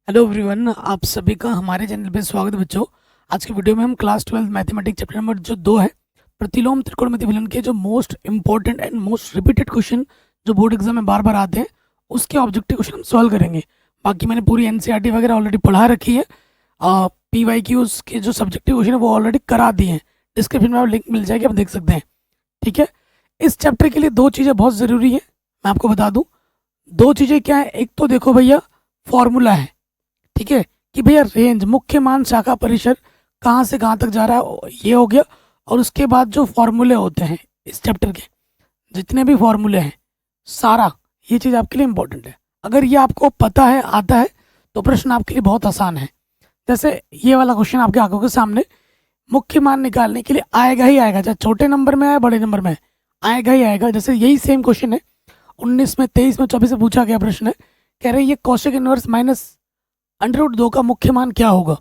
Hello everyone, आप सभी का हमारे चैनल पे स्वागत है बच्चों। आज की वीडियो में हम क्लास 12 मैथमेटिक्स चैप्टर नंबर जो 2 है, प्रतिलोम त्रिकोणमिति फलन के जो most important and most repeated question जो बोर्ड एग्जाम में बार बार आते हैं, उसके ऑब्जेक्टिव क्वेश्चन हम सॉल्व करेंगे। बाकी मैंने पूरी एनसीईआरटी वगैरह ऑलरेडी पढ़ा रखी है। पीवाईक्यूज के जो सब्जेक्टिव क्वेश्चन है वो ऑलरेडी करा दिए हैं। डिस्क्रिप्शन में आप लिंक मिल जाएगी, आप देख सकते हैं। ठीक है, इस चैप्टर के लिए दो चीज़ें बहुत ज़रूरी है, मैं आपको बता दूँ। दो चीज़ें क्या है, एक तो देखो भैया फॉर्मूला है, ठीक है, कि भैया रेंज मुख्य मान शाखा परिसर कहाँ से कहाँ तक जा रहा है, ये हो गया। और उसके बाद जो फॉर्मूले होते हैं इस चैप्टर के, जितने भी फॉर्मूले हैं सारा, ये चीज़ आपके लिए इंपॉर्टेंट है। अगर ये आपको पता है, आता है, तो प्रश्न आपके लिए बहुत आसान है। जैसे ये वाला क्वेश्चन आपके आंखों के सामने, मुख्य मान निकालने के लिए आएगा ही आएगा, चाहे छोटे नंबर में आए बड़े नंबर में आएगा ही आएगा। जैसे यही सेम क्वेश्चन है 19 में, 23 में, 24 में पूछा गया प्रश्न है, कह रहे ये कोसेक इनवर्स माइनस √2 का मुख्य मान क्या होगा।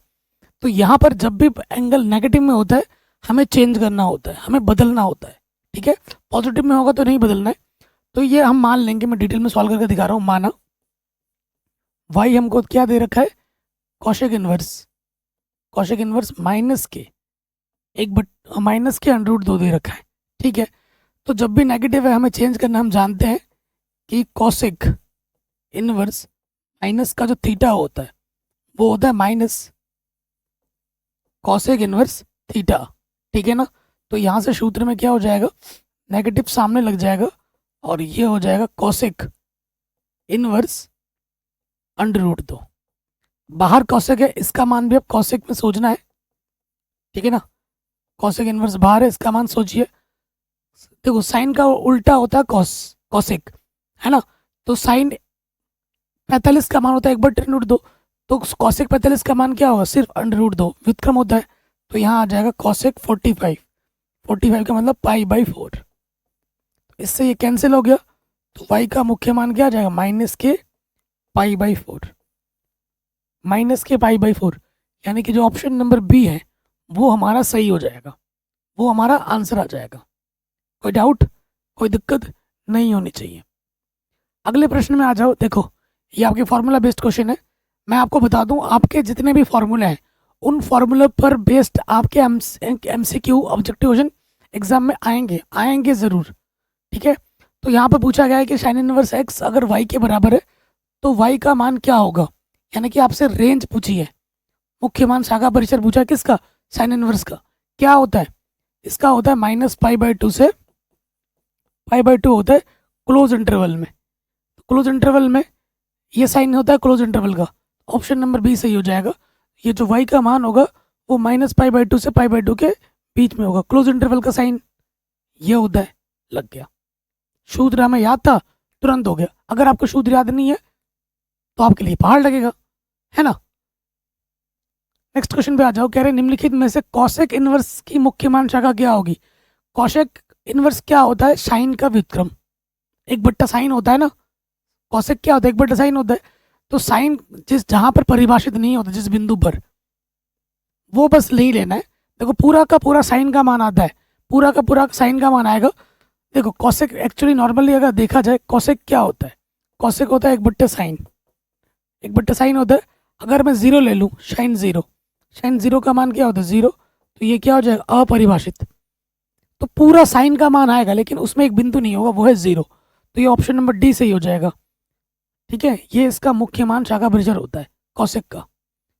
तो यहाँ पर जब भी एंगल नेगेटिव में होता है हमें चेंज करना होता है, हमें बदलना होता है। ठीक है, पॉजिटिव में होगा तो नहीं बदलना है। तो ये हम मान लेंगे, मैं डिटेल में सॉल्व करके दिखा रहा हूँ। माना वाई हमको क्या दे रखा है, cosec inverse, cosec inverse minus के √2 दे रखा है। ठीक है, तो जब भी नेगेटिव है हमें चेंज करना, हम जानते हैं कि कोसेक इनवर्स माइनस का जो थीटा होता है वो होता है माइनस कॉसेक इनवर्स थीटा। ठीक है ना, तो यहाँ से सूत्र में क्या हो जाएगा, नेगेटिव सामने लग जाएगा और ये हो जाएगा कॉसेक इनवर्स √2। बाहर कॉसेक है, इसका मान भी अब कॉसेक में सोचना है। ठीक है ना, कॉसेक इनवर्स बाहर है, इसका मान सोचिए। देखो साइन का उल्टा होता है कॉसेक, है ना। तो साइन 45 का मान होता है 1/√2, तो कॉसेक 45 का मान क्या होगा, सिर्फ √2, व्युत्क्रम होता है। तो यहाँ आ जाएगा कॉसेक 45 का मतलब π/4। इससे ये कैंसिल हो गया, तो y का मुख्य मान क्या आ जाएगा, -π/4, -π/4। यानी कि जो ऑप्शन नंबर बी है वो हमारा सही हो जाएगा, वो हमारा आंसर आ जाएगा। कोई डाउट, कोई दिक्कत नहीं होनी चाहिए। अगले प्रश्न में आ जाओ। देखो ये आपके फार्मूला बेस्ड क्वेश्चन है। मैं आपको बता दूं, आपके जितने भी फार्मूले हैं उन फार्मूले पर बेस्ड आपके MCQ ऑब्जेक्टिव क्वेश्चन एग्जाम में आएंगे ज़रूर। ठीक है, तो यहाँ पर पूछा गया है कि साइन इनवर्स x अगर y के बराबर है तो y का मान क्या होगा। यानी कि आपसे रेंज पूछी है, मुख्य मान शाखा परिसर पूछा है किसका, साइन इनवर्स का। क्या होता है, इसका होता है -π/2 से π/2 होता है क्लोज इंटरवल में। क्लोज इंटरवल में ये साइन होता है क्लोज इंटरवल का, ऑप्शन नंबर बी सही हो जाएगा। ये जो y का मान होगा वो -π/2 से π/2 के बीच में होगा। क्लोज इंटरवल का साइन ये होता है, लग गया। सूत्र हमें याद था, तुरंत हो गया। अगर आपको सूत्र याद नहीं है तो आपके लिए पहाड़ लगेगा, है ना। नेक्स्ट क्वेश्चन पे आ जाओ। कह रहे निम्नलिखित में से कॉसेक इनवर्स की मुख्य मान शाखा क्या होगी। कॉसेक इनवर्स क्या होता है, साइन का व्युत्क्रम, 1/sin होता है ना। कॉसेक क्या होता है, 1/sin होता है। तो साइन जिस जहां पर परिभाषित नहीं होता, जिस बिंदु पर, वो बस नहीं लेना है। देखो पूरा का पूरा साइन का मान आता है, पूरा का पूरा साइन का मान आएगा। देखो कॉसेक एक्चुअली नॉर्मली अगर देखा जाए, कॉसेक क्या होता है, कॉसेक होता है 1/sin, 1/sin होता है। अगर मैं 0 ले लूँ, साइन जीरो का मान क्या होता है, 0, तो ये क्या हो जाएगा, अपरिभाषित। तो पूरा साइन का मान आएगा लेकिन उसमें एक बिंदु नहीं होगा, वो है 0। तो ये ऑप्शन नंबर डी सही हो जाएगा। ठीक है, ये इसका मुख्य मान शाखा परिसर होता है कॉसेक का,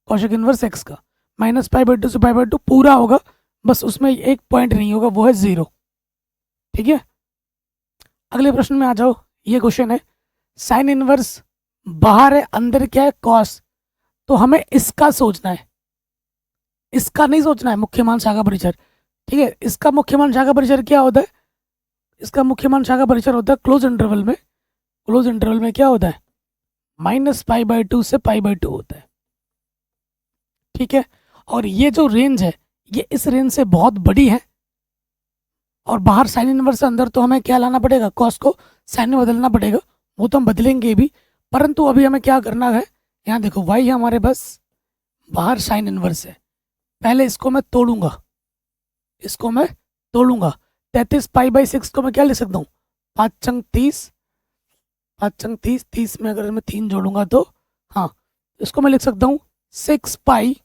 कॉसेक इनवर्स x का। -π/2 से π/2 पूरा होगा, बस उसमें एक पॉइंट नहीं होगा, वो है 0। ठीक है, अगले प्रश्न में आ जाओ। ये क्वेश्चन है साइन इनवर्स बाहर है, अंदर क्या है, कॉस। तो हमें इसका सोचना है, इसका नहीं सोचना है मुख्य मान शाखा परिसर। ठीक है, इसका मुख्य मान शाखा परिसर क्या होता है, इसका मुख्य मान शाखा परिसर होता है क्लोज इंटरवल में। क्लोज इंटरवल में क्या होता है, -π/2 से π/2 होता है। ठीक है, और ये जो रेंज है ये इस रेंज से बहुत बड़ी है, और बाहर साइन इनवर्स से अंदर तो हमें क्या लाना पड़ेगा, कॉस को साइन में बदलना पड़ेगा। वो तो हम बदलेंगे भी, परंतु अभी हमें क्या करना है, यहाँ देखो वाई हमारे बस बाहर साइन इनवर्स है। पहले इसको मैं तोड़ूंगा, इसको मैं तोड़ूंगा। 33π/6 को मैं क्या लिख सकता हूँ, 5 × 30, 5 × 30, 30 में अगर मैं 3 जोड़ूंगा तो हाँ इसको मैं लिख सकता हूँ 6 pi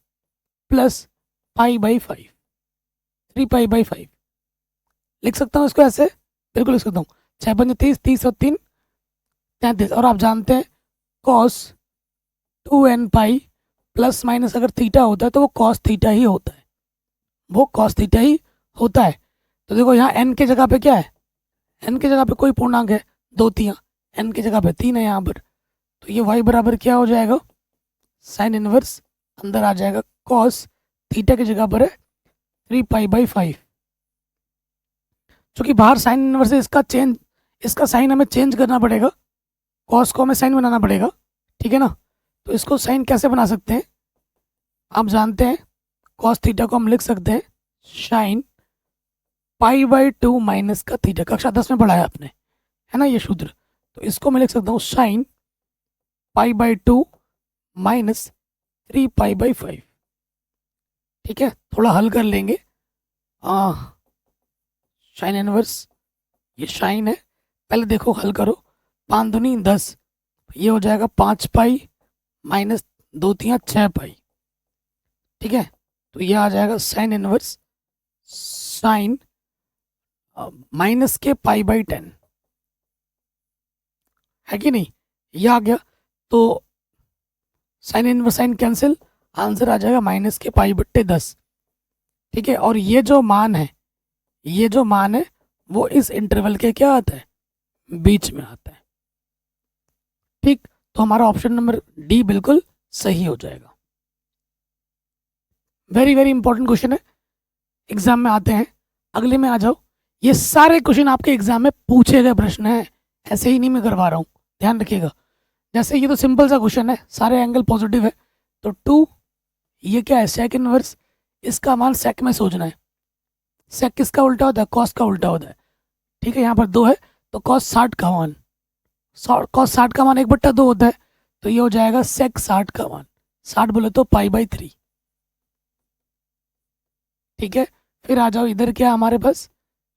plus pi by 5, 3 pi by 5 लिख सकता हूँ इसको ऐसे, बिल्कुल लिख सकता हूँ। 6 पंजे 30, 30 और 3 33। और आप जानते हैं cos 2n pi plus minus अगर थीटा होता है तो वो कॉस थीटा ही होता है, वो कॉस थीटा ही होता है। तो देखो यहाँ n के जगह पे क्या है, n के जगह पे कोई पूर्णांक है, 2 तियाँ, n की जगह पे 3 है यहाँ पर। तो ये y बराबर क्या हो जाएगा, साइन इनवर्स अंदर आ जाएगा, कॉस थीटा की जगह पर है 3 पाई बाई 5। चूँकि बाहर साइन इनवर्स है, इसका साइन हमें चेंज करना पड़ेगा, कॉस को हमें साइन बनाना पड़ेगा, ठीक है ना। तो इसको साइन कैसे बना सकते हैं, आप जानते हैं कॉस थीटा को हम लिख सकते हैं साइन पाई बाई 2 माइनस का थीटा, कक्षा 10 में पढ़ाया आपने, है ना ये सूत्र। तो इसको मैं लिख सकता हूँ sine pi by 2 minus 3 pi by 5, ठीक है। थोड़ा हल कर लेंगे, साइन इनवर्स ये साइन है, पहले देखो हल करो, 5 दूनी 10, ये हो जाएगा 5 पाई माइनस 2 तियाँ 6 पाई, ठीक है। तो ये आ जाएगा साइन इनवर्स साइन माइनस के पाई बाई 10, है कि नहीं, ये आ गया। तो sine inverse sine cancel, answer आ जाएगा माइनस के पाई बट्टे 10, ठीक है। और ये जो मान है, ये जो मान है वो इस इंटरवल के क्या आता है, बीच में आता है, ठीक। तो हमारा ऑप्शन नंबर डी बिल्कुल सही हो जाएगा। वेरी वेरी इंपॉर्टेंट क्वेश्चन है, एग्जाम में आते हैं। अगले में आ जाओ, ये सारे क्वेश्चन आपके एग्जाम में पूछे गए प्रश्न हैं, ऐसे ही नहीं मैं करवा रहा हूँ, ध्यान रखिएगा। जैसे ये तो सिंपल सा क्वेश्चन है, सारे एंगल पॉजिटिव है, तो 2 ये क्या है सेक इनवर्स, इसका मान सेक में सोचना है, सेक किसका उल्टा होता है, कॉस का उल्टा होता है, ठीक है। यहाँ पर 2 है तो कॉस 60 का मान, कॉस 60 का मान 1/2 होता है, तो ये हो जाएगा सेक 60 का मान, 60 बोले तो पाई बाई 3, ठीक है। फिर आ जाओ इधर, क्या हमारे पास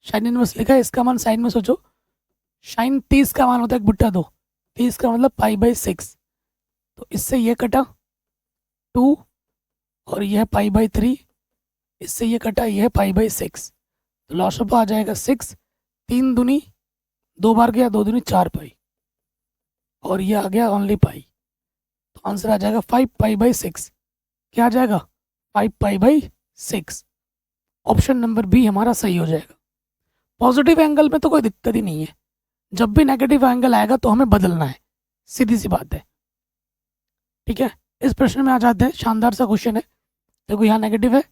साइन इनवर्स लिखा है, इसका मान साइन में सोचो, साइन 30 का मान होता है 1/2, 30 का मतलब पाई बाई 6, तो इससे ये कटा 2 और यह पाई बाई 3, इससे ये कटा यह पाई बाई 6, तो लॉस ऑफ आ जाएगा 6, 3 दूनी 2 बार गया, 2 दूनी 4 पाई, और ये आ गया ओनली पाई, तो आंसर आ जाएगा 5 पाई बाई 6, क्या आ जाएगा 5 pi by 6। Option number B हमारा सही हो जाएगा। पॉजिटिव एंगल में तो कोई दिक्कत ही नहीं है, जब भी नेगेटिव एंगल आएगा तो हमें बदलना है, सीधी सी बात है, ठीक है। इस प्रश्न में आ जाते हैं, शानदार सा क्वेश्चन है। देखो यहाँ नेगेटिव है,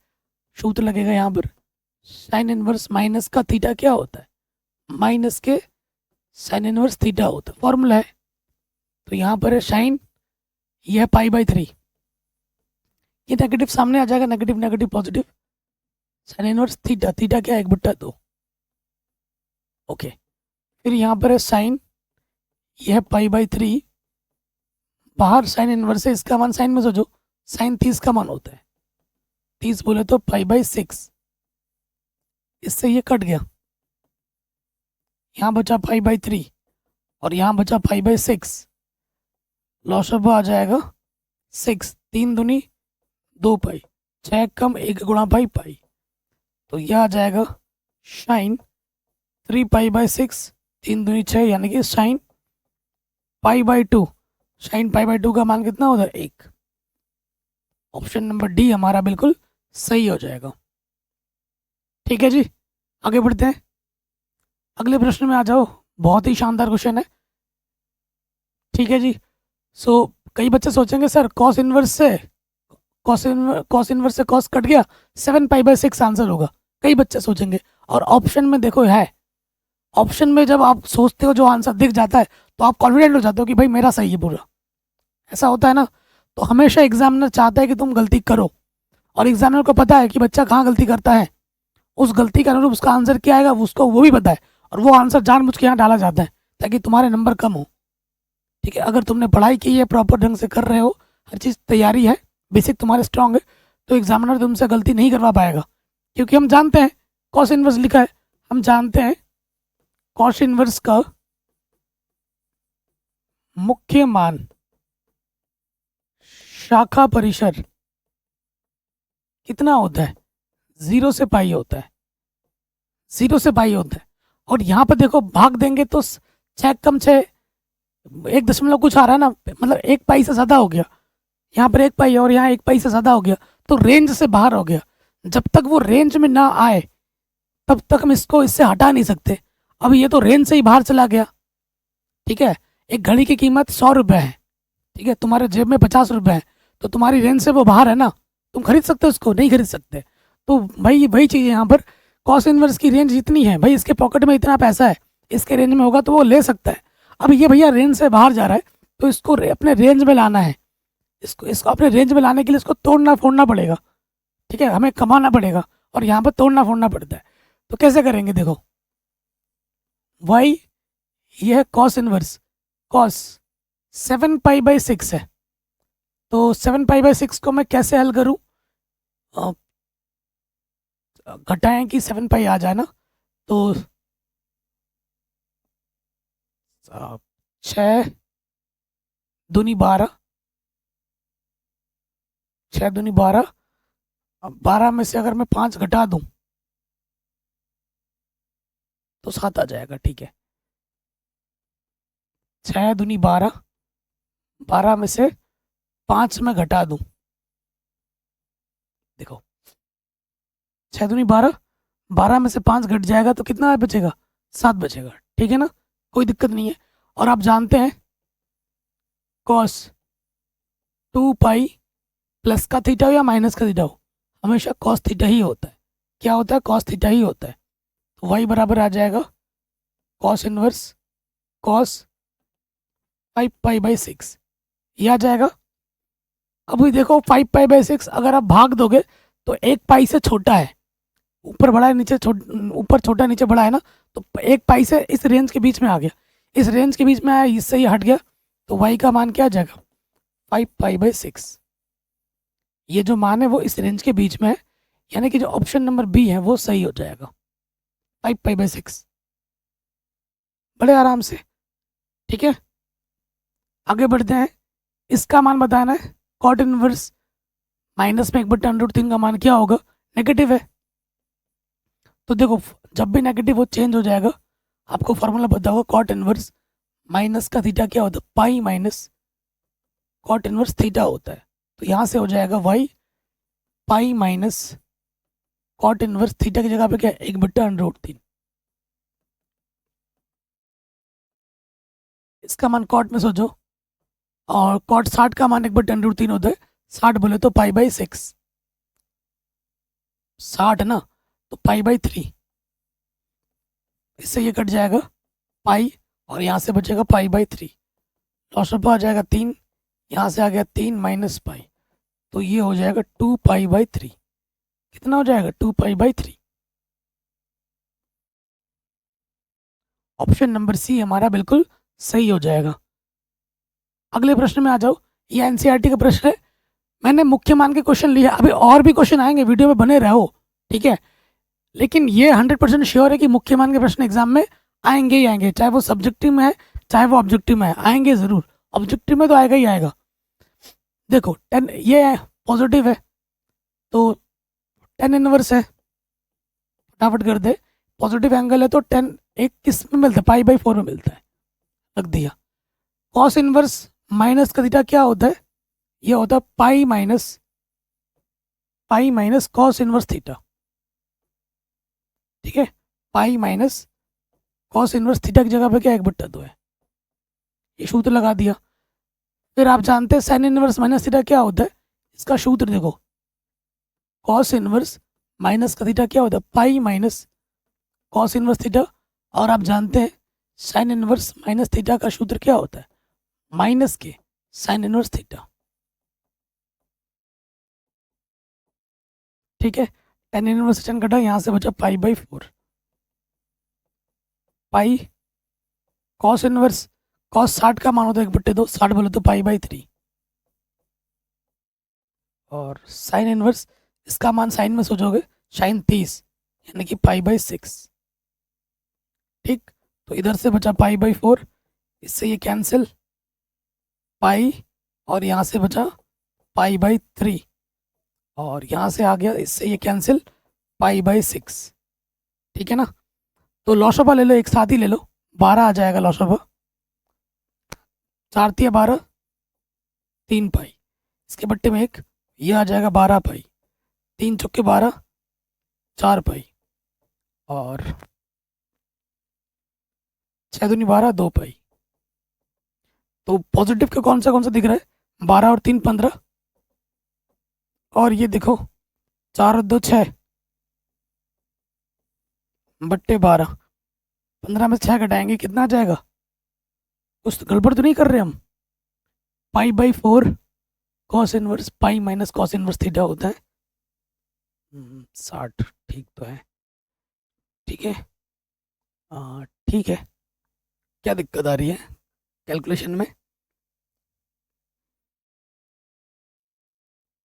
सूत्र लगेगा यहाँ पर साइन इनवर्स माइनस का थीटा क्या होता है, माइनस के साइन इनवर्स थीटा होता है, फॉर्मूला है। तो यहाँ पर है साइन, यह पाई बाई 3, ये नेगेटिव सामने आ जाएगा, negative negative positive, sine inverse theta, theta क्या है 1/2, ओके। फिर यहाँ पर है साइन, यह पाई बाई 3, बाहर साइन इनवर्स है, इसका मान साइन में सोचो, साइन 30 का मान होता है, 30 बोले तो पाई बाई 6, इससे ये कट गया, यहाँ बचा पाई बाई 3 और यहाँ बचा पाई बाई 6, लॉस ऑफ आ जाएगा 6, 3 दूनी 2 पाई, 6 कम 1 गुणा पाई पाई, तो यह आ जाएगा साइन 3 पाई बाई 6, 3 दूनी 6, यानी कि sine pi by 2, sine pi by 2 का मान कितना होता है 1। ऑप्शन नंबर डी हमारा बिल्कुल सही हो जाएगा, ठीक है जी। आगे बढ़ते हैं, अगले प्रश्न में आ जाओ, बहुत ही शानदार क्वेश्चन है, ठीक है जी। सो कई बच्चे सोचेंगे सर कॉस इनवर्स से कॉस कट गया, 7 पाई बाई 6 आंसर होगा, कई बच्चे सोचेंगे। और ऑप्शन में देखो है, ऑप्शन में जब आप सोचते हो जो आंसर दिख जाता है तो आप कॉन्फिडेंट हो जाते हो कि भाई मेरा सही है पूरा, ऐसा होता है ना। तो हमेशा एग्जामिनर चाहता है कि तुम गलती करो, और एग्जामिनर को पता है कि बच्चा कहाँ गलती करता है, उस गलती के अनुरूप उसका आंसर क्या आएगा उसको वो भी पता है, और वो आंसर जानबूझ के यहाँ डाला जाता है ताकि तुम्हारे नंबर कम हो, ठीक है। अगर तुमने पढ़ाई की है, प्रॉपर ढंग से कर रहे हो, हर चीज़ तैयारी है, बेसिक तुम्हारे स्ट्रांग है, तो एग्जामिनर तुमसे गलती नहीं करवा पाएगा, क्योंकि हम जानते हैं कॉस इनवर्स लिखा है, हम जानते हैं कॉस इनवर्स का मुख्य मान शाखा परिसर कितना होता है? 0 से पाई होता है, 0 से पाई होता है। और यहाँ पर देखो भाग देंगे तो 6 कम 6 1 दशमलव कुछ आ रहा है ना, मतलब 1 पाई से ज़्यादा हो गया। यहाँ पर 1 पाई है और यहाँ 1 पाई से ज़्यादा हो गया, तो रेंज से बाहर हो गया। जब तक वो रेंज में ना आए तब तक हम इसको इससे हटा नहीं सकते। अब ये तो रेंज से ही बाहर चला गया, ठीक है। एक घड़ी की कीमत 100 रुपये है, ठीक है, तुम्हारे जेब में 50 रुपये है, तो तुम्हारी रेंज से वो बाहर है ना, तुम खरीद सकते हो उसको? नहीं खरीद सकते। तो भाई वही चीज़ है यहाँ पर, कॉस इनवर्स की रेंज इतनी है, भाई इसके पॉकेट में इतना पैसा है, इसके रेंज में होगा तो वो ले सकता है। अब ये भैया रेंज से बाहर जा रहा है, तो इसको अपने रेंज में लाना है। इसको अपने रेंज में लाने के लिए इसको तोड़ना फोड़ना पड़ेगा, ठीक है, हमें कमाना पड़ेगा, और यहाँ पर तोड़ना फोड़ना पड़ता है। तो कैसे करेंगे? देखो वाई, ये है कॉस इनवर्स, कॉस 7 पाई/6 है, तो 7 पाई/6 को मैं कैसे हल करूँ? घटाएं कि 7 पाई आ जाए ना, तो 6 दूनी 12, 6 दूनी 12, 12 में से अगर मैं 5 घटा दूं तो 7 आ जाएगा, ठीक है। 6 दूनी 12, 12 में से 5 में घटा दूं, देखो 6 दूनी 12, 12 में से 5 घट जाएगा तो कितना बचेगा? 7 बचेगा, ठीक है ना, कोई दिक्कत नहीं है। और आप जानते हैं कॉस 2 पाई प्लस का थीटा हो या माइनस का थीटा हो, हमेशा कॉस थीटा ही होता है। क्या होता है? कॉस थीटा ही होता है। तो वाई बराबर आ जाएगा कॉस इनवर्स कॉस 5 पाई/6, ये आ जाएगा। अभी देखो 5 पाई/6 अगर आप भाग दोगे तो 1 पाई से छोटा है, ऊपर बड़ा है नीचे ऊपर छोटा नीचे बड़ा है ना, तो 1 पाई से इस रेंज के बीच में आ गया, इस रेंज के बीच में आया, इससे ही हट गया, तो वाई का मान क्या आ जाएगा? 5 पाई/6। ये जो मान है वो इस रेंज के बीच में है, यानी कि जो ऑप्शन नंबर बी है वो सही हो जाएगा, 5 पाई/6, बड़े आराम से, ठीक है। आगे बढ़ते हैं, इसका मान बताना है। कॉट इनवर्स माइनस में 1/√3 का मान क्या होगा? नेगेटिव है, तो देखो जब भी नेगेटिव वो चेंज हो जाएगा। आपको फॉर्मूला पता होगा, कॉट इनवर्स माइनस का थीटा क्या होता है? Pi minus cot inverse theta होता है। तो यहाँ से हो जाएगा y pi minus cot inverse theta की जगह पे क्या है? 1/√3। इसका मान कॉट में सोचो, और कॉट 60 का मान 1/√3 होता है, 60 बोले तो पाई/6, 60 ना, तो पाई/3, इससे ये कट जाएगा पाई, और यहाँ से बचेगा पाई/3, लॉस ऑफ आ जाएगा 3, यहाँ से आ गया 3 माइनस पाई, तो ये हो जाएगा 2 पाई/3। कितना हो जाएगा? 2 पाई/3। ऑप्शन नंबर सी हमारा बिल्कुल सही हो जाएगा। अगले प्रश्न में आ जाओ, ये एनसीईआरटी का प्रश्न है। मैंने मुख्य मान के क्वेश्चन लिए, अभी और भी क्वेश्चन आएंगे, वीडियो में बने रहो, ठीक है। लेकिन ये 100% श्योर है कि मुख्य मान के प्रश्न एग्जाम में आएंगे ही आएंगे, चाहे वो सब्जेक्टिव में है चाहे वो ऑब्जेक्टिव में है, आएंगे ज़रूर। ऑब्जेक्टिव में तो आएगा ही आएगा। देखो 10 ये पॉजिटिव है, तो 10 इनवर्स है, फटाफट कर दे। पॉजिटिव एंगल है तो 10 एक किस में मिलता है? पाई/4 में मिलता है, रख दिया। कॉस इनवर्स माइनस का थीटा क्या होता है? ये होता है pi minus cos inverse theta, ठीक है। Pi minus cos inverse theta की जगह पे क्या 1/2 है, ये सूत्र लगा दिया। फिर आप जानते हैं साइन इनवर्स माइनस थीटा क्या होता है? इसका सूत्र देखो, कॉस इनवर्स माइनस का थीटा क्या होता है? Pi minus cos inverse theta. और आप जानते हैं साइन इनवर्स माइनस थीटा का सूत्र क्या होता है? माइनस के साइन इनवर्स थीटा, ठीक है। 10 इनवर्स 10 कटा, यहाँ से बचा पाई/4। पाई कॉस इनवर्स कॉस 60 का मान होता है 1/2, 60 बोले तो पाई/3। और साइन इनवर्स, इसका मान साइन में सोचोगे, साइन 30 यानी कि पाई/6, ठीक। तो इधर से बचा पाई/4, इससे ये कैंसिल पाई, और यहाँ से बचा पाई बाई 3, और यहाँ से आ गया इससे ये कैंसिल पाई बाई 6, ठीक है ना। तो लॉसअपा ले लो, एक साथ ही ले लो, 12 आ जाएगा लॉसअपा, 4 तिया 12, 3 पाई, इसके बट्टे में एक, ये आ जाएगा 12 पाई, 3 चौके 12, 4 पाई, और 6 दूनी 12, 2 पाई। तो पॉजिटिव का कौन सा दिख रहा है, 12 और 3 15, और ये देखो 4 और 2 6 बट्टे 12, 15 में 6 घटाएंगे कितना आ जाएगा, कुछ तो गड़बड़ तो नहीं कर रहे हम। Pi by 4 cos inverse pi minus cos inverse theta होता है 60, ठीक तो है, ठीक है, ठीक है। क्या दिक्कत आ रही है कैलकुलेशन में,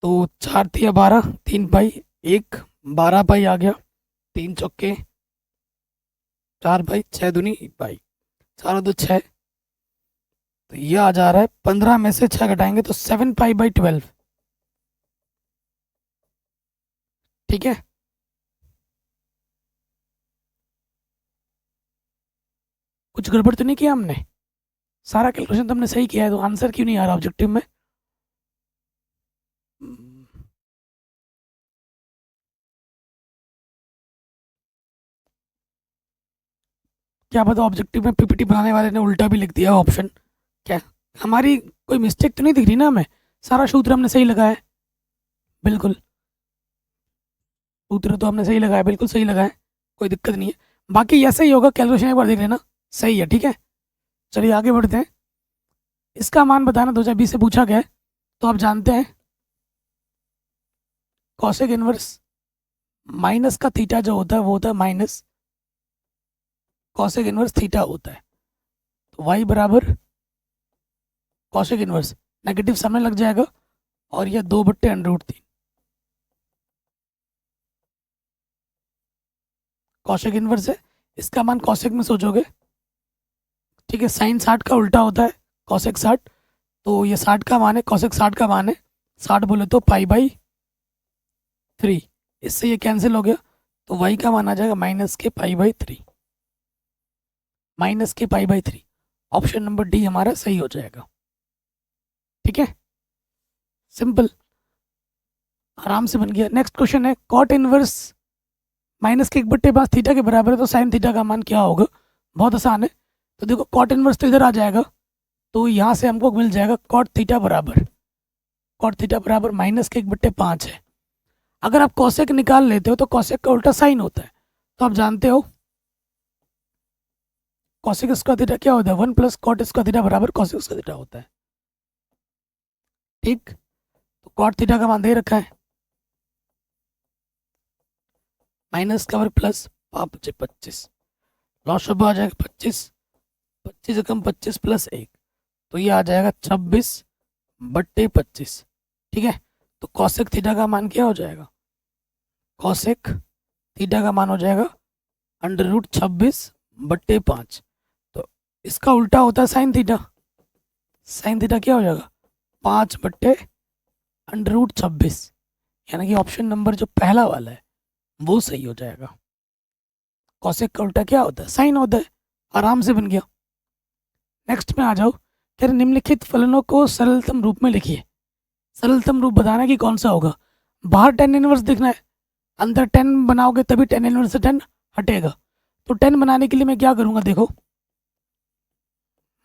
तो 4 तिया 12, 3 पाई, एक 12 पाई आ गया, 3 चौके 4 पाई, 6 दूनी पाई, 4 और 2 6, तो ये आ जा रहा है 15 में से 6 घटाएंगे तो 7 पाई बाई 12, ठीक है। कुछ गड़बड़ तो नहीं किया हमने, सारा कैलकुलेशन तो हमने सही किया है, तो आंसर क्यों नहीं आ रहा ऑब्जेक्टिव में। क्या पता ऑब्जेक्टिव में पीपीटी बनाने वाले ने उल्टा भी लिख दिया ऑप्शन, क्या हमारी कोई मिस्टेक तो नहीं दिख रही ना हमें, सारा सूत्र हमने सही लगाया है, बिल्कुल सूत्र तो हमने सही लगाया, बिल्कुल सही लगाया, कोई दिक्कत नहीं है। बाकी ऐसा ही होगा, कैलकुलेशन एक बार देख लेना, सही है, ठीक है। चलिए आगे बढ़ते हैं, इसका मान बताना 2020 से पूछा गया है, तो आप जानते हैं कॉसेक इनवर्स माइनस का थीटा जो होता है वो होता है माइनस कॉसेक इनवर्स थीटा होता है, तो वाई बराबर कॉसेक इनवर्स, नेगेटिव सामने लग जाएगा, और यह 2/√3 कॉसेक इनवर्स है, इसका मान कॉसेक में सोचोगे, ठीक है। साइन 60 का उल्टा होता है कॉसेक 60, तो ये 60 का मान है, कॉसेक 60 का मान है, 60 बोले तो पाई बाई 3, इससे ये कैंसिल हो गया, तो वाई का मान आ जाएगा माइनस के पाई बाई 3, माइनस के pi by 3, option number D हमारा सही हो जाएगा, ठीक है, सिंपल, आराम से बन गया। नेक्स्ट क्वेश्चन है कॉट इनवर्स माइनस के 1/5 थीटा के बराबर है, तो साइन थीटा का मान क्या होगा, बहुत आसान है। तो देखो कॉट इनवर्स तो इधर आ जाएगा, तो यहाँ से हमको मिल जाएगा कॉट थीटा बराबर माइनस के 1/5 है। अगर आप कॉसेक निकाल लेते हो तो कॉसेक का उल्टा साइन होता है, तो आप जानते हो कॉसेक स्क्वायर थीटा क्या होता है, 1 प्लस कॉट स्क्वायर थीटा बराबर कॉसेक स्क्वायर थीटा होता है, ठीक। तो कॉट थीटा का मान दे रखा है, माइनस का प्लस 5×25, लॉस आ जाएगा 25, 25 एकम 25 प्लस 1, तो ये आ जाएगा 26/25, ठीक है। तो कॉसेक थीटा का मान क्या हो जाएगा, कॉसेक थीटा का मान हो जाएगा √26/5, तो इसका उल्टा होता है साइन थीटा, साइन थीटा क्या हो जाएगा 5/√26, यानी कि ऑप्शन नंबर जो पहला वाला है वो सही हो जाएगा। कॉसेक का उल्टा क्या होता है, साइन होता है, आराम से बन गया। नेक्स्ट में आ जाओ, कह रहे निम्नलिखित फलनों को सरलतम रूप में लिखिए, सरलतम रूप बताना कि कौन सा होगा, बाहर tan इनवर्स दिखना है, अंदर 10 बनाओगे तभी tan इनवर्स से 10 हटेगा, तो 10 बनाने के लिए मैं क्या करूँगा, देखो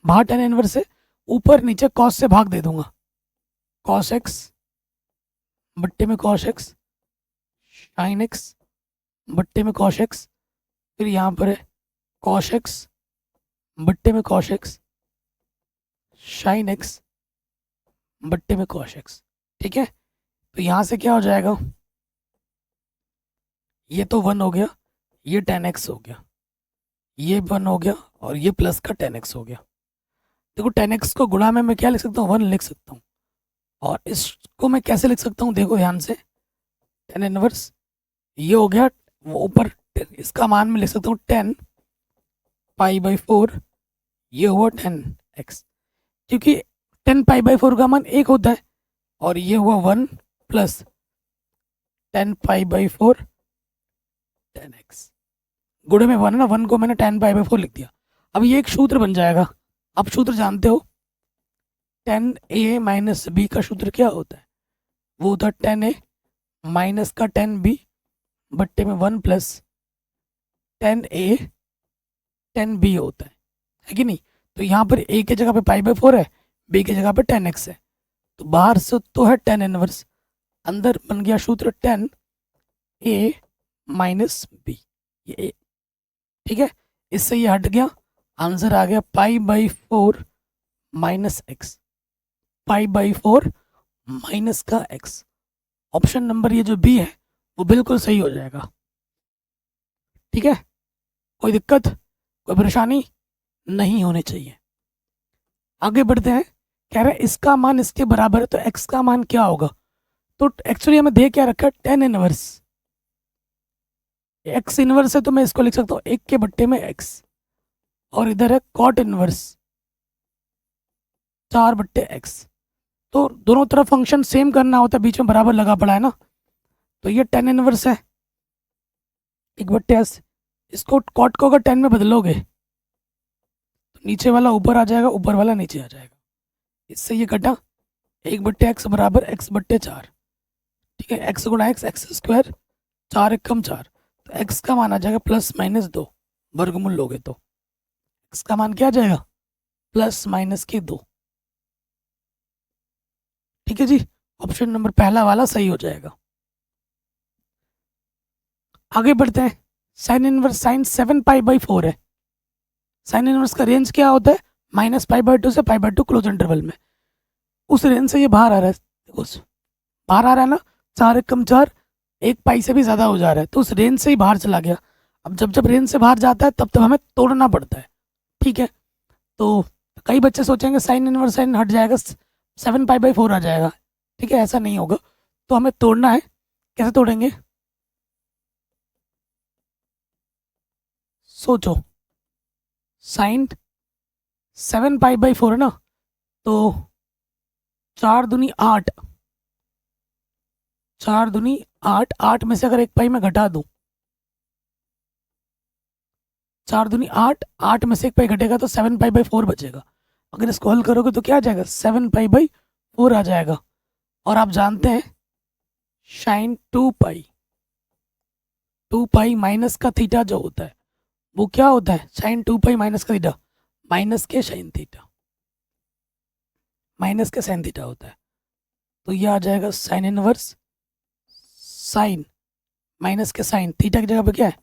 बाहर tan इनवर्स से ऊपर नीचे कॉस से भाग दे दूंगा, कॉस एक्स बट्टे में कॉस एक्स, साइन एक्स बट्टे में कॉस एक्स, फिर यहाँ पर है कॉस एक्स बट्टे में कॉस एक्स, साइन एक्स बट्टे में कॉस एक्स, ठीक है। तो यहाँ से क्या हो जाएगा, ये तो 1 हो गया, ये tan x हो गया, ये 1 हो गया, और ये प्लस का tan x हो गया। देखो tan x को गुणा में मैं क्या लिख सकता हूँ, 1 लिख सकता हूँ, और इसको मैं कैसे लिख सकता हूँ, देखो ध्यान से, tan इनवर्स ये हो गया, वो ऊपर इसका मान में लिख सकता हूँ 10 पाई/4, ये हुआ tan x, क्योंकि 10 पाई/4 का मान 1 होता है, और ये हुआ 1 प्लस 10π/4 10x। गुणे में 1 है ना, 1 को मैंने 10π/4 लिख दिया। अब ये एक सूत्र बन जाएगा। आप सूत्र जानते हो, 10a माइनस बी का सूत्र क्या होता है? वो होता है 10a माइनस का 10b बट्टे में 1 प्लस 10a 10b होता है कि नहीं? तो यहाँ पर a की जगह पे π/4 है, b की जगह पे 10x है, तो बाहर से तो है 10 इनवर्स, अंदर बन गया सूत्र 10a माइनस बी, ये ठीक है। इससे ये हट गया, आंसर आ गया π/4 माइनस एक्स, π/4 माइनस का x। ऑप्शन नंबर ये जो बी है वो बिल्कुल सही हो जाएगा। ठीक है, कोई दिक्कत, कोई परेशानी नहीं होनी चाहिए। आगे बढ़ते हैं। कह रहे हैं इसका मान इसके बराबर है, तो x का मान क्या होगा? तो एक्चुअली हमें दे क्या रखा है? 10 इनवर्स। x इनवर्स है तो मैं इसको लिख सकता हूँ 1 के बट्टे में x, और इधर है कॉट इनवर्स 4/x। तो दोनों तरफ फंक्शन सेम करना होता है, बीच में बराबर लगा पड़ा है ना, तो ये 10 इनवर्स है 1/s। इसको कॉट को अगर 10 में बदलोगे तो नीचे वाला ऊपर आ जाएगा, ऊपर वाला नीचे आ जाएगा। इससे ये कटा 1/x बराबर x/4। ठीक है, x गुणा x² 4 × 4, तो x का मान आ जाएगा +-2, वर्गमूल लोगे तो x का मान क्या आ जाएगा? +-2। ठीक है जी, ऑप्शन नंबर पहला वाला सही हो जाएगा। आगे बढ़ते हैं। साइन इनवर्स साइन 7π/4 है। साइन इनवर्स का रेंज क्या होता है? -π/2 से π/2 क्लोज इंटरवल में। उस रेंज से ये बाहर आ रहा है, देखो बाहर आ रहा है ना, 4 × 4 1 पाई से भी ज़्यादा हो जा रहा है, तो उस रेंज से ही बाहर चला गया। अब जब जब रेंज से बाहर जाता है तब तब हमें तोड़ना पड़ता है। ठीक है, तो कई बच्चे सोचेंगे साइन इनवर्स साइन हट जाएगा, 7π/4 आ जाएगा। ठीक है, ऐसा नहीं होगा, तो हमें तोड़ना है। कैसे तोड़ेंगे? सोचो, साइन 7π/4 है ना, तो 4 दूनी 8, 4 दूनी 8, 8 में से अगर 1 पाई मैं घटा दूं, 4 दूनी 8, 8 में से 1 पाई घटेगा तो 7π/4 बचेगा। अगर इसको हल करोगे तो क्या आ जाएगा? 7π/4 आ जाएगा। और आप जानते हैं साइन 2 पाई माइनस का थीटा जो होता है वो क्या होता है? साइन 2 पाई माइनस का थीटा माइनस के साइन थीटा, माइनस के साइन थीटा होता है। तो ये आ जाएगा साइन इनवर्स साइन माइनस के साइन थीटा की जगह पे क्या है?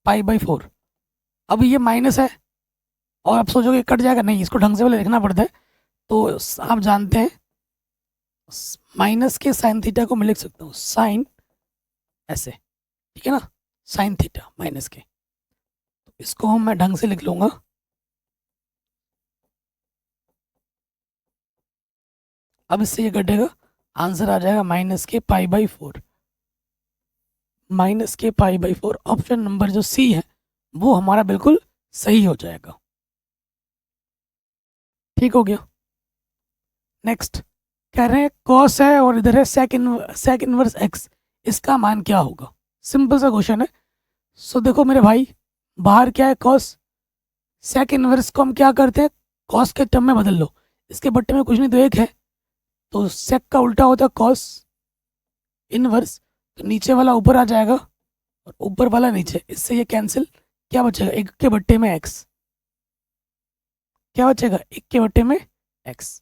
π/4। अब ये माइनस है और आप सोचोगे कट जाएगा, नहीं, इसको ढंग से पहले लिखना पड़ता है। तो आप जानते हैं माइनस के साइन थीटा को मैं लिख सकता हूँ साइन ऐसे, ठीक है ना, साइन थीटा माइनस के। तो इसको मैं ढंग से लिख लूँगा, अब इससे ये कटेगा, आंसर आ जाएगा -π/4। -π/4 ऑप्शन नंबर जो सी है वो हमारा बिल्कुल सही हो जाएगा। ठीक हो गया। नेक्स्ट कह रहे हैं कॉस है और इधर है सेक इनवर्स एक्स, इसका मान क्या होगा? सिंपल सा क्वेश्चन है। सो देखो मेरे भाई, बाहर क्या है? कॉस। सेक इनवर्स को हम क्या करते हैं? कॉस के टर्म में बदल लो, इसके बट्टे में कुछ नहीं तो एक है, तो सेक का उल्टा होता है कॉस इनवर्स, तो नीचे वाला ऊपर आ जाएगा और ऊपर वाला नीचे, इससे ये कैंसिल, क्या बचेगा? 1 के बट्टे में x, क्या बचेगा? 1 के बट्टे में x।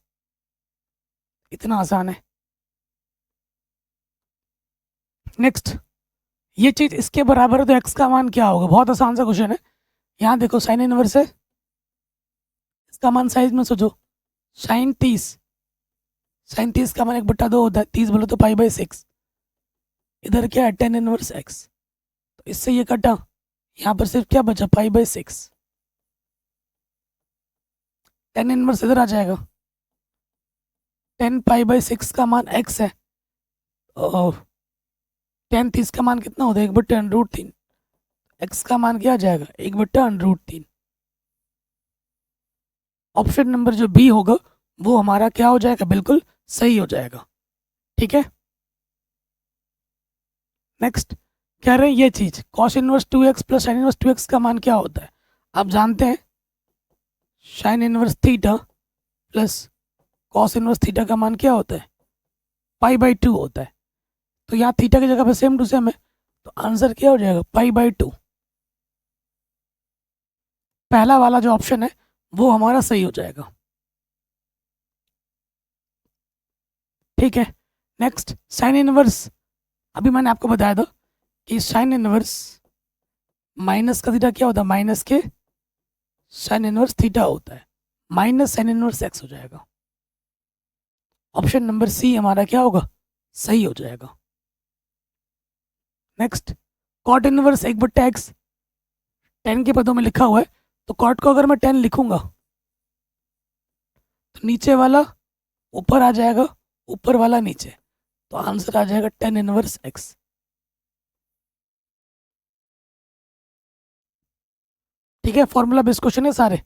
इतना आसान है। नेक्स्ट, ये चीज इसके बराबर है तो x का मान क्या होगा? बहुत आसान सा क्वेश्चन है। यहाँ देखो साइन इनवर्स है, इसका मान साइज में सोचो, साइन 30, साइन 30 का मान 1/2 होता है, 30 बोलो तो π/6। इधर क्या है? 10 इनवर्स x, तो इससे ये कटा, यहाँ पर सिर्फ क्या बचा? π/6। 10 इनवर्स इधर आ जाएगा, 10 π/6 का मान x है, और 10 30 का मान कितना होता है? 1/√3। x का मान क्या आ जाएगा? 1/√3। ऑप्शन नंबर जो बी होगा वो हमारा क्या हो जाएगा? बिल्कुल सही हो जाएगा। ठीक है। नेक्स्ट कह रहे हैं ये चीज cos inverse 2x plus sine inverse 2x का मान क्या होता है। आप जानते हैं sine inverse theta plus cos inverse theta का मान क्या होता है, π/2 होता है। तो यहाँ थीटा की जगह पे सेम टू सेम है, तो आंसर क्या हो जाएगा, π/2। पहला वाला जो ऑप्शन है वो हमारा सही हो जाएगा। ठीक है। नेक्स्ट साइन इनवर्स, अभी मैंने आपको बताया था कि साइन इनवर्स माइनस का थीटा क्या होता है, माइनस के साइन इनवर्स थीटा होता है, माइनस साइन इनवर्स एक्स हो जाएगा। ऑप्शन नंबर सी हमारा क्या होगा, सही हो जाएगा। नेक्स्ट कॉट इनवर्स 1/x 10 के पदों में लिखा हुआ है, तो कॉट को अगर मैं 10 लिखूंगा तो नीचे वाला ऊपर आ जाएगा, ऊपर वाला नीचे, तो आंसर आ जाएगा 10 इनवर्स x। ठीक है। फॉर्मूला बेस्ड क्वेश्चन है सारे,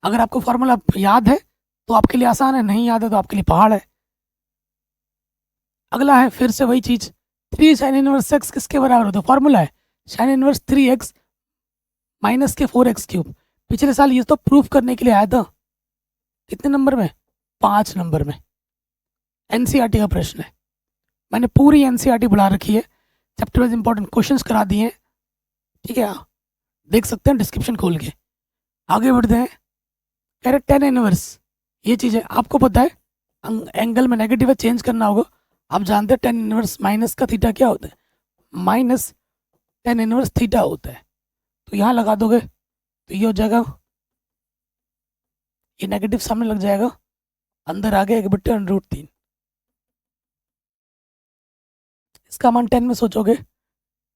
अगर आपको फॉर्मूला याद है तो आपके लिए आसान है, नहीं याद है तो आपके लिए पहाड़ है। अगला है फिर से वही चीज, 3 साइन इनवर्स x किसके बराबर होता है, फॉर्मूला है साइन इनवर्स 3x माइनस के 4x3। पिछले साल ये तो प्रूफ करने के लिए आया था, कितने नंबर में, 5 नंबर में। एनसीईआरटी का प्रश्न है, मैंने पूरी एनसीईआरटी बढ़ा रखी है, चैप्टर वाइज इंपॉर्टेंट क्वेश्चंस करा दिए हैं। ठीक है, देख सकते हैं डिस्क्रिप्शन खोल के। आगे बढ़ते हैं। कह रहे 10 इनवर्स, ये चीज़ है आपको पता है, एंगल में नेगेटिव है, चेंज करना होगा। आप जानते हैं 10 इनवर्स माइनस का थीटा क्या होता है, माइनस 10 इनवर्स थीटा होता है। तो यहाँ लगा दोगे तो ये हो जाएगा, ये नेगेटिव सामने लग जाएगा, अंदर आ गया 1/√3। इसका मान 10 में सोचोगे,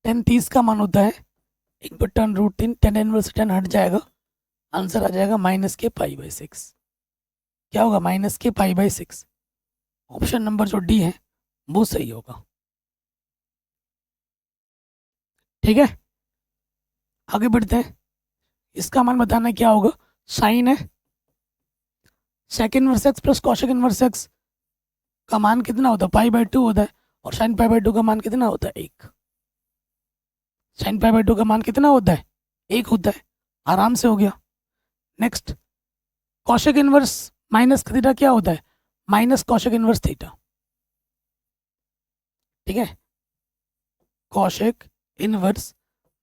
10 30 का मान होता है, 1/√3, 10 इनवर्स 10 हट जाएगा, आंसर आ जाएगा माइनस के π/6। क्या होगा, माइनस के π/6। ऑप्शन नंबर जो डी है वो सही होगा। ठीक है, आगे बढ़ते हैं। इसका मान बताना क्या होगा, साइन है sec inverse x plus cosec inverse x का मान कितना होता है, π/2 होता है, और साइन π/2 का मान कितना होता है, 1। साइन π/2 का मान कितना होता है, 1 होता है, आराम से हो गया। नेक्स्ट कॉशेक इनवर्स माइनस का थीटा क्या होता है, माइनस कॉशेक इनवर्स थीटा। ठीक है, कॉशेक इनवर्स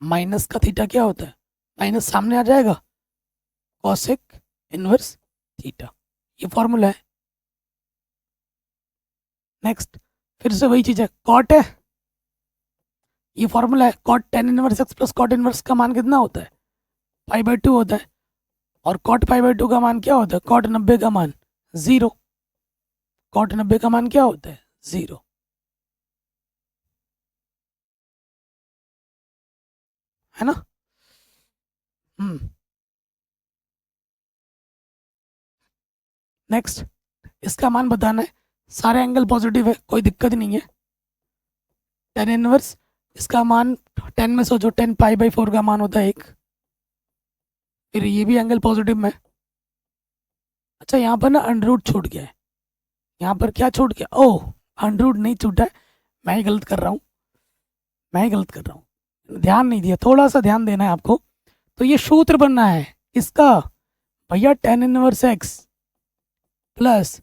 माइनस का थीटा क्या होता है, माइनस सामने आ जाएगा, कॉशेक इनवर्स थीटा, ये फॉर्मूला है। नेक्स्ट फिर से वही चीज है, कॉट है, ये फॉर्मूला है, cot 10 inverse x plus cot inverse का मान कितना होता है, π/2 होता है, और कॉट π/2 का मान क्या होता है, कॉट 90 का मान 0। कॉट 90 का मान क्या होता है, 0। है ना। नेक्स्ट इसका मान बताना है, सारे एंगल पॉजिटिव है, कोई दिक्कत नहीं है। 10 इनवर्स, इसका मान 10 में सोचो, 10 π/4 का मान होता है 1। फिर ये भी एंगल पॉजिटिव में। अच्छा यहाँ पर ना अंडररूट छूट गया है, यहाँ पर क्या छूट गया, ओह अंडररूट नहीं छूटा है, मैं ही गलत कर रहा हूँ, मैं ही गलत कर रहा हूँ, ध्यान नहीं दिया, थोड़ा सा ध्यान देना है आपको। तो ये सूत्र बनना है इसका, भैया 10 inverse x plus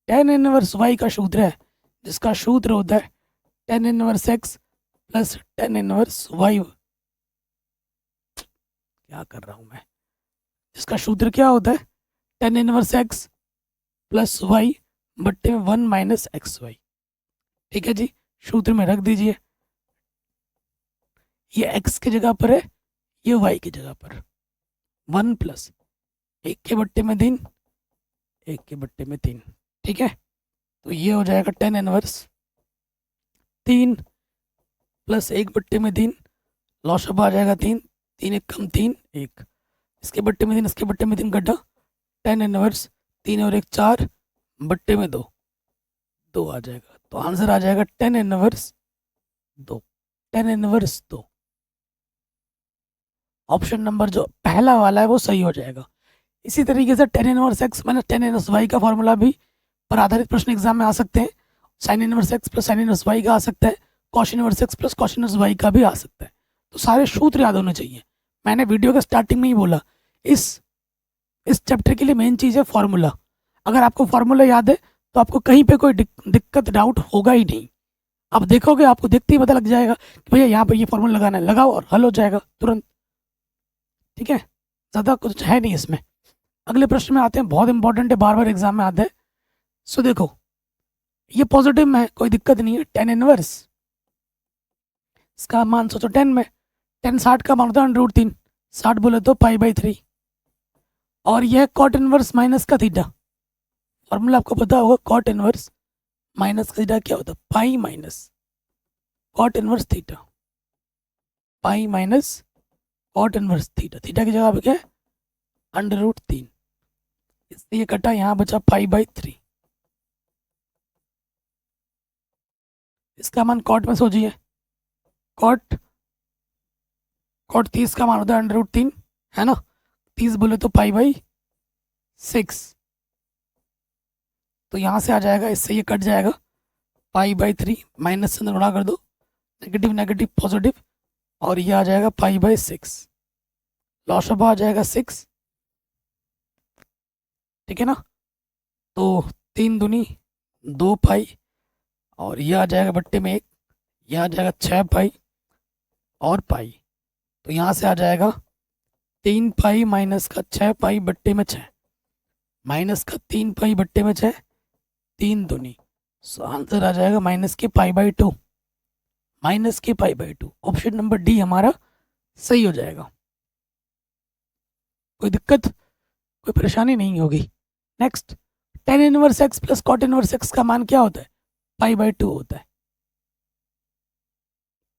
10 inverse y का सूत्र है, जिसका सूत्र होता है 10 inverse x plus 10 inverse y. क्या कर रहा हूँ मैं, इसका सूत्र क्या होता है, 10 इनवर्स एक्स प्लस वाई बट्टे 1 माइनस एक्स वाई। ठीक है जी, सूत्र में रख दीजिए, ये x की जगह पर है, ये y की जगह पर, 1 प्लस 1 के बट्टे में 3, 1 के बट्टे में 3। ठीक है, तो ये हो जाएगा 10 इनवर्स 3 प्लस 1 बट्टे में 3, लॉसअप आ जाएगा 3, 3 1 कम 3 1, इसके बट्टे में 3, इसके बट्टे में 3 कटा, 10 इनवर्स 3 और 1 4 बट्टे में 2 2 आ जाएगा, तो आंसर आ जाएगा 10 इनवर्स 2, 10 इनवर्स 2। ऑप्शन नंबर जो पहला वाला है वो सही हो जाएगा। इसी तरीके से 10 inverse x minus 10 inverse y का फॉर्मूला भी पर आधारित प्रश्न एग्जाम में आ सकते हैं, sine inverse x plus sine inverse y का आ सकता है, cos inverse x plus cos inverse y का भी आ सकता है। तो सारे सूत्र याद होने चाहिए। मैंने वीडियो के स्टार्टिंग में ही बोला, इस चैप्टर के लिए मेन चीज़ है फॉर्मूला। अगर आपको फॉर्मूला याद है तो आपको कहीं पे कोई दिक्कत डाउट होगा ही नहीं। आप देखोगे, आपको देखते ही पता लग जाएगा कि भैया यहाँ पे ये फॉर्मूला लगाना है, लगाओ और हल हो जाएगा तुरंत। ठीक है, ज़्यादा कुछ है नहीं इसमें। अगले प्रश्न में आते हैं, बहुत इंपॉर्टेंट है, बार बार एग्जाम में आता है। सो देखो, ये पॉजिटिव में है, कोई दिक्कत नहीं है। टेन इनवर्स, इसका मान सोचो 10 में, 10 60 का मान होता है √3, 60 बोले तो π/3। और यह कॉट इनवर्स माइनस का थीटा, फॉर्मूला आपको पता होगा, कॉट इनवर्स माइनस का थीटा क्या होता है, pi minus cot inverse theta, pi minus cot inverse theta. Theta की जगह पे क्या है, √3, इससे ये कटा, यहाँ बचा π/3। इसका मान कॉट में सोचिए, कॉट 30 का मान होता है √3, है ना, 30 बोले तो π/6। तो यहाँ से आ जाएगा, इससे ये कट जाएगा, π/3 माइनस से गुणा कर दो, नेगेटिव नेगेटिव पॉजिटिव, और ये आ जाएगा π/6, लॉस आ जाएगा 6। ठीक है ना, तो 3 दूनी 2 पाई, और ये आ जाएगा बट्टे में 1, यह आ जाएगा 6 पाई और पाई। तो यहाँ से आ जाएगा 3 पाई माइनस का 6 पाई बट्टे में 6, माइनस का 3 पाई बट्टे में 6, 3 दूनी। सो आंसर आ जाएगा -π/2, -π/2। ऑप्शन नंबर डी हमारा सही हो जाएगा। कोई दिक्कत, कोई परेशानी नहीं होगी। Next, tan inverse x plus cot inverse x का मान क्या होता है, π/2 होता है,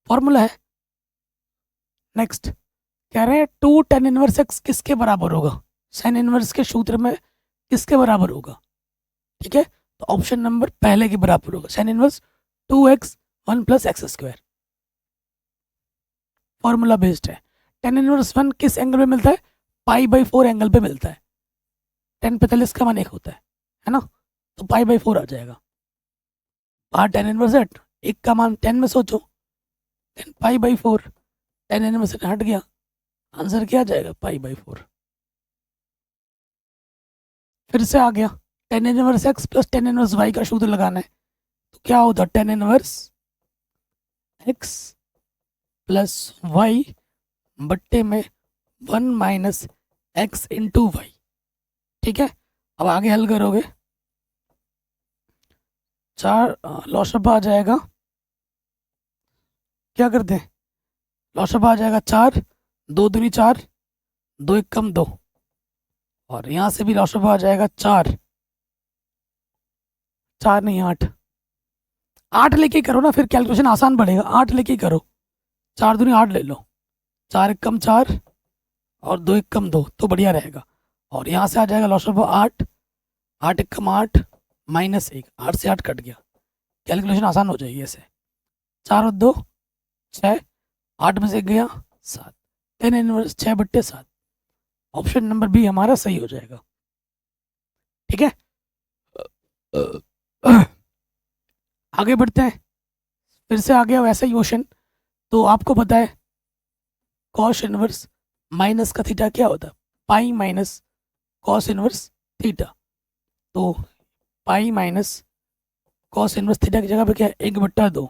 फॉर्मूला है। नेक्स्ट, कह रहे हैं 2 टेन इनवर्स एक्स किसके बराबर होगा, साइन इनवर्स के सूत्र में किसके बराबर होगा। ठीक है, तो ऑप्शन नंबर पहले के बराबर होगा, sine inverse 2x 1 + x², formula based है। टेन इनवर्स 1 किस एंगल पे मिलता है, π/4 एंगल पे मिलता है। 10 45 का मान 1 होता है ना, तो π/4 आ जाएगा। बाहर टेन इनवर्स 1 का मान 10 में सोचो, 10 π/4, 10 इनवर्स हट गया, आंसर क्या आ जाएगा, π/4। फिर से आ गया, tan inverse x plus tan inverse y का सूत्र लगाना है, तो क्या होता है, tan inverse x plus y बट्टे में 1 - x × y। ठीक है, अब आगे हल करोगे, 4 लॉसअप आ जाएगा, क्या करते हैं, लॉसअप आ जाएगा 4, 2 दूनी 4, 2 1 कम 2, और यहाँ से भी लॉसअप आ जाएगा 4 नहीं 8 लेके करो ना, फिर कैलकुलेशन आसान पड़ेगा, 8 लेके करो, 4 दूनी 8 ले लो, 4 1 कम 4 और 2 1 कम 2, तो बढ़िया रहेगा। और यहाँ से आ जाएगा लॉसअप 8, 8 1 कम 8 -1, 8 से 8 कट गया, कैलकुलेशन आसान हो जाएगी ऐसे, 4 और 2 6, 8 में से गया 7, tan inverse 6/7, option number B हमारा सही हो जाएगा। ठीक है, आगे बढ़ते हैं, फिर से आ गया वैसा ही क्वेश्चन। तो आपको पता है कॉस इनवर्स माइनस का थीटा क्या होता है, pi minus cos inverse theta. तो pi minus cos inverse theta की जगह पे क्या है, 1/2।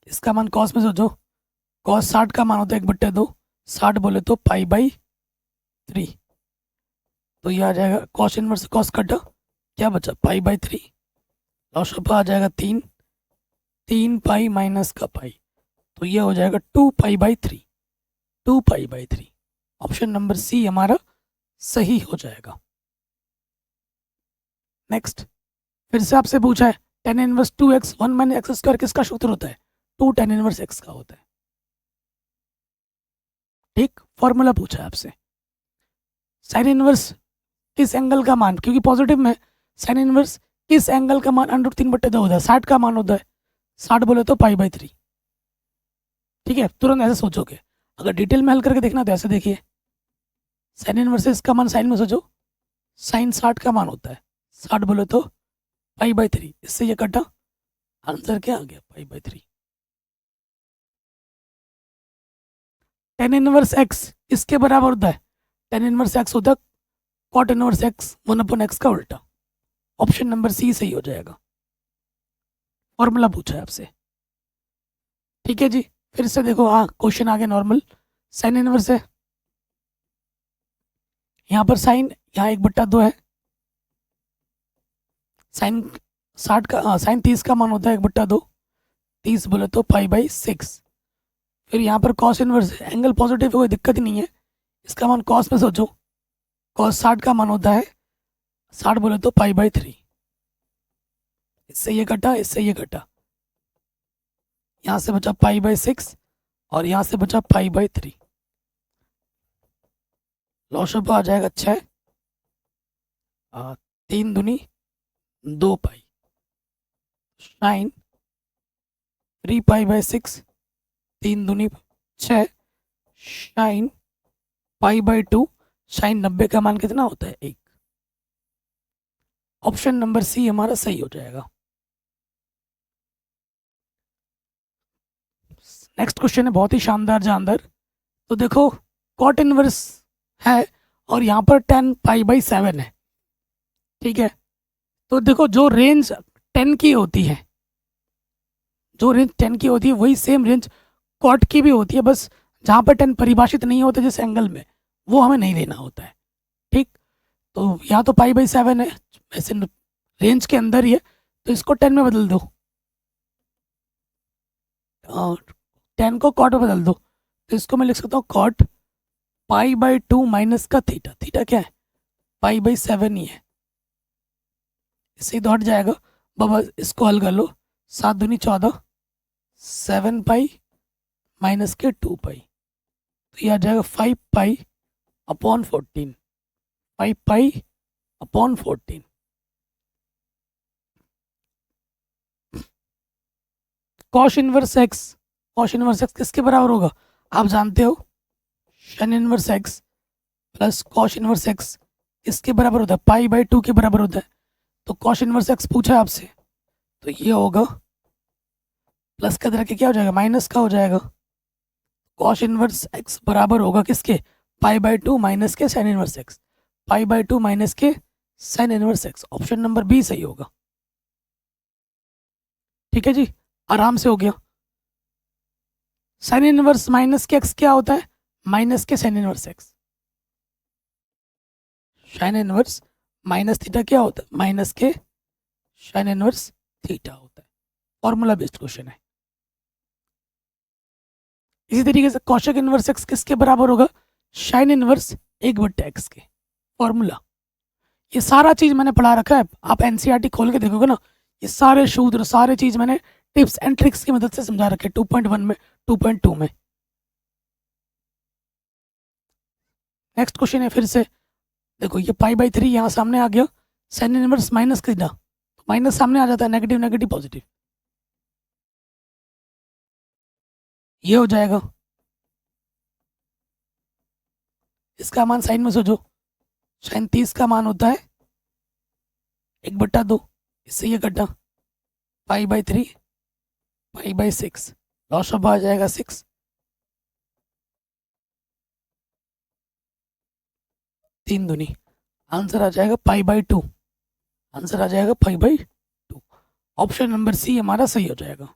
इसका मान कॉस में सोचो, कॉस 60 का मान होता है 1/2, 60 बोले तो π/3। तो ये आ जाएगा कॉस इनवर्स कॉस कटा, क्या बचा π/3, लॉसअप आ जाएगा 3, 3 पाई माइनस का पाई, तो ये हो जाएगा 2π/3, 2π/3। ऑप्शन नंबर सी हमारा सही हो जाएगा। नेक्स्ट, फिर से आपसे पूछा है टेन इनवर्स 2x 1 - x² किसका सूत्र होता है, 2 टेन इनवर्स x का होता है। ठीक, फॉर्मूला पूछा है आपसे। साइन इनवर्स किस एंगल का मान, क्योंकि पॉजिटिव में साइन इनवर्स किस एंगल का मान √3/2 होता है, 60 का मान होता है, 60 बोले तो π/3। ठीक है, तुरंत ऐसे सोचोगे, अगर डिटेल में हल करके देखना तो ऐसे देखिए, साइन इनवर्स इसका मान साइन में सोचो, साइन 60 का मान होता है, 60 बोले तो π/3, इससे ये कटा, आंसर क्या आ गया π/3। tan इनवर्स x इसके बराबर होता है, tan इनवर्स x होता है cot इनवर्स x 1/x का उल्टा। ऑप्शन नंबर सी सही हो जाएगा। फॉर्मूला पूछा है आपसे, ठीक है जी। फिर से देखो, हाँ क्वेश्चन आ गया नॉर्मल। साइन इनवर्स है, यहाँ पर साइन, यहाँ 1/2 है। साइन 60 का साइन 30 का मान होता है 1/2, 30 बोले तो π/6। फिर यहाँ पर कॉस इनवर्स है, एंगल पॉजिटिव है, कोई दिक्कत ही नहीं है, इसका मान कॉस में सोचो। कॉस 60 का मान होता है 60 बोले तो π/3, इससे ये कटा, इससे ये कटा, यहाँ से बचा π/6 और यहाँ से बचा π/3। लॉशअप आ जाएगा 6, 3 दूनी 2 पाई, साइन 3π/6, 3 दूनी 6, साइन π/2, साइन 90 का मान कितना होता है 1। ऑप्शन नंबर सी हमारा सही हो जाएगा। नेक्स्ट क्वेश्चन है बहुत ही शानदार जानदार। तो देखो, कॉट इनवर्स है और यहाँ पर tan π/7 है, ठीक है। तो देखो, जो रेंज 10 की होती है, जो रेंज 10 की होती है वही सेम रेंज कॉट की भी होती है, बस जहाँ पर 10 परिभाषित नहीं होता जिस एंगल में, वो हमें नहीं लेना होता है, ठीक। तो यहाँ तो π/7 है, वैसे रेंज के अंदर ही है, तो इसको 10 में बदल दो, 10 को कॉट में बदल दो, तो इसको मैं लिख सकता हूँ कॉट π/2 माइनस का थीटा। थीटा क्या है, π/7 ही है, इससे ही तो हट जाएगा। बाबा इसको हल कर लो, 7 दूनी 14, 7 पाई माइनस के 2 पाई, तो ये आ जाएगा 5 pi upon 14, 5 pi upon 14। Cosh inverse x, cosh inverse x किसके बराबर होगा, आप जानते हो, शन inverse x plus cosh inverse x किसके बराबर होता है, π/2 के बराबर होता है। तो कॉश इनवर्स एक्स पूछा है आपसे, तो ये होगा प्लस का तरह के क्या हो जाएगा, माइनस का हो जाएगा। कॉश इनवर्स एक्स बराबर होगा किसके, π/2 माइनस के साइन इनवर्स एक्स, π/2 माइनस के sine inverse x. Option number B सही होगा, ठीक है जी, आराम से हो गया। साइन इनवर्स माइनस के एक्स क्या होता है, माइनस के sine inverse x. Sine inverse minus theta क्या होता है, माइनस के साइन इनवर्स थीटा होता है। फॉर्मूला बेस्ड क्वेश्चन है। इसी तरीके से कॉशक इनवर्स एक्स किसके बराबर होगा, साइन इनवर्स 1/x के। फॉर्मूला, ये सारा चीज मैंने पढ़ा रखा है, आप एनसीईआरटी खोल के देखोगे ना, ये सारे सूत्र सारे चीज मैंने टिप्स एंड ट्रिक्स की मदद से समझा रखे 2.1 में, 2.2 में। नेक्स्ट क्वेश्चन है, फिर से देखो, ये π/3 यहाँ सामने आ गया, साइन इनवर्स माइनस कितना, तो माइनस सामने आ जाता है, नेगेटिव नेगेटिव पॉजिटिव, ये हो जाएगा। इसका मान साइन में सोचो, साइन 30 का मान होता है 1/2, इससे ये कटा, π/3 π/6, लॉस ऑफ आ जाएगा 6, 3 दूनी, आंसर आ जाएगा π/2, आंसर आ जाएगा π/2। ऑप्शन नंबर सी हमारा सही हो जाएगा।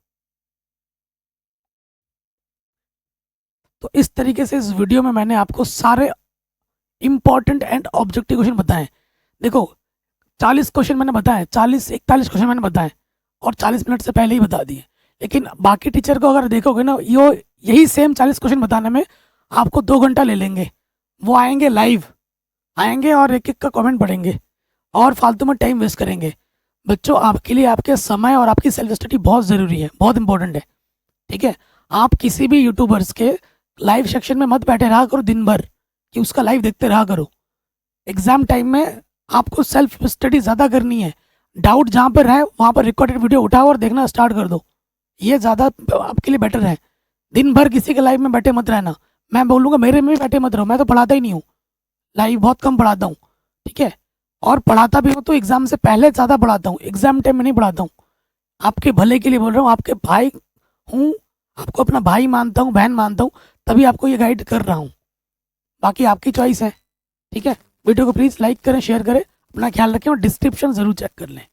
तो इस तरीके से इस वीडियो में मैंने आपको सारे इंपॉर्टेंट एंड ऑब्जेक्टिव क्वेश्चन बताएं। देखो, 40 क्वेश्चन मैंने बताए, 40-41 क्वेश्चन मैंने बताए और 40 मिनट से पहले ही बता दिए। लेकिन बाकी टीचर को अगर देखोगे ना, यही सेम 40 क्वेश्चन बताने में आपको 2 घंटा ले लेंगे। वो आएंगे लाइव, आएंगे और एक एक का कमेंट पढ़ेंगे और फालतू में टाइम वेस्ट करेंगे। बच्चों, आपके लिए आपके समय और आपकी सेल्फ स्टडी बहुत ज़रूरी है, बहुत इंपॉर्टेंट है, ठीक है। आप किसी भी यूट्यूबर्स के लाइव सेक्शन में मत बैठे रहा करो दिन भर कि उसका लाइव देखते रहा करो। एग्जाम टाइम में आपको सेल्फ स्टडी ज़्यादा करनी है। डाउट जहाँ पर है वहाँ पर रिकॉर्डेड वीडियो उठाओ और देखना स्टार्ट कर दो, ये ज़्यादा आपके लिए बेटर है। दिन भर किसी के लाइव में बैठे मत रहना। मैं बोलूँगा मेरे में भी बैठे मत रहो, मैं तो पढ़ाता ही नहीं हूँ, लाइव बहुत कम पढ़ाता हूँ, ठीक है। और पढ़ाता भी हूँ तो एग्ज़ाम से पहले ज़्यादा पढ़ाता हूँ, एग्ज़ाम टाइम में नहीं पढ़ाता हूँ। आपके भले के लिए बोल रहा हूँ, आपके भाई हूँ, आपको अपना भाई मानता हूँ, बहन मानता हूँ, तभी आपको ये गाइड कर रहा हूँ। बाकी आपकी चॉइस है, ठीक है। वीडियो को प्लीज़ लाइक करें, शेयर करें, अपना ख्याल रखें और डिस्क्रिप्शन ज़रूर चेक कर लें।